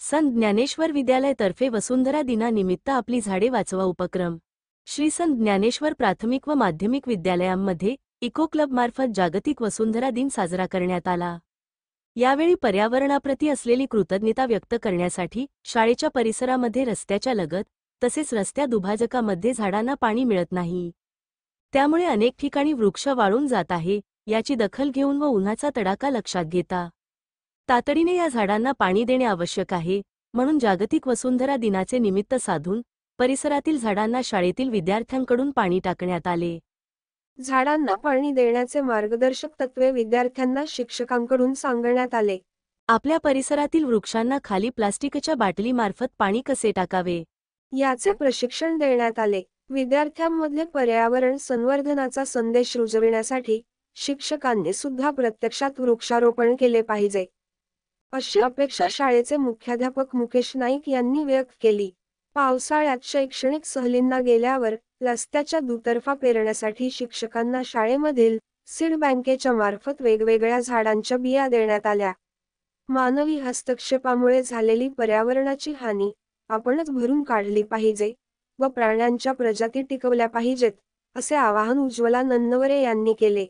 संत ज्ञानेश्वर विद्यालय तर्फे वसुंधरा दिनानिमित्त आपली झाडे वाचवा उपक्रम. श्री संत ज्ञानेश्वर प्राथमिक व माध्यमिक विद्यालयांमध्ये इको क्लब मार्फत जागतिक वसुंधरा दिन साजरा करण्यात आला. यावेळी पर्यावरणाप्रती असलेली कृतज्ञता व्यक्त करण्यासाठी शाळेच्या परिसरामध्ये रस्त्याच्या लगत तसेच रस्त्या दुभाजकामध्ये झाडांना पाणी मिळत नाही. त्यामुळे अनेक ठिकाणी वृक्ष वाळून जात आहे. याची दखल घेऊन व उन्हाचा तडाखा लक्षात घेता तातडीने या झाडांना पाणी देणे आवश्यक आहे. म्हणून जागतिक वसुंधरा दिनाचे निमित्त साधून परिसरातील झाडांना शाळेतील विद्यार्थ्यांकडून पाणी टाकण्यात आले. झाडांना पाणी देण्याचे मार्गदर्शक तत्त्वे विद्यार्थ्यांना शिक्षकांकडून सांगण्यात आले. आपल्या परिसरातील वृक्षांना खाली प्लास्टिकच्या बाटलीमार्फत पाणी कसे टाकावे याचे प्रशिक्षण देण्यात आले. विद्यार्थ्यांमध्ये पर्यावरण संवर्धनाचा संदेश रुजविण्यासाठी शिक्षकांनी सुद्धा प्रत्यक्षात वृक्षारोपण केले पाहिजे, अशी अपेक्षा शाळेचे मुख्याध्यापक मुकेश नाईक यांनी व्यक्त केली. पावसाळ्यात शैक्षणिक सहलींना गेल्यावर रस्त्याच्या दुतर्फा पेरण्यासाठी शिक्षकांना शाळेमधील सीड बँकेच्या मार्फत वेगवेगळ्या झाडांच्या बिया देण्यात आल्या. मानवी हस्तक्षेपामुळे झालेली पर्यावरणाची हानी आपणच भरून काढली पाहिजे व प्राण्यांच्या प्रजाती टिकवल्या पाहिजेत, असे आवाहन उज्ज्वला नन्नवरे यांनी केले.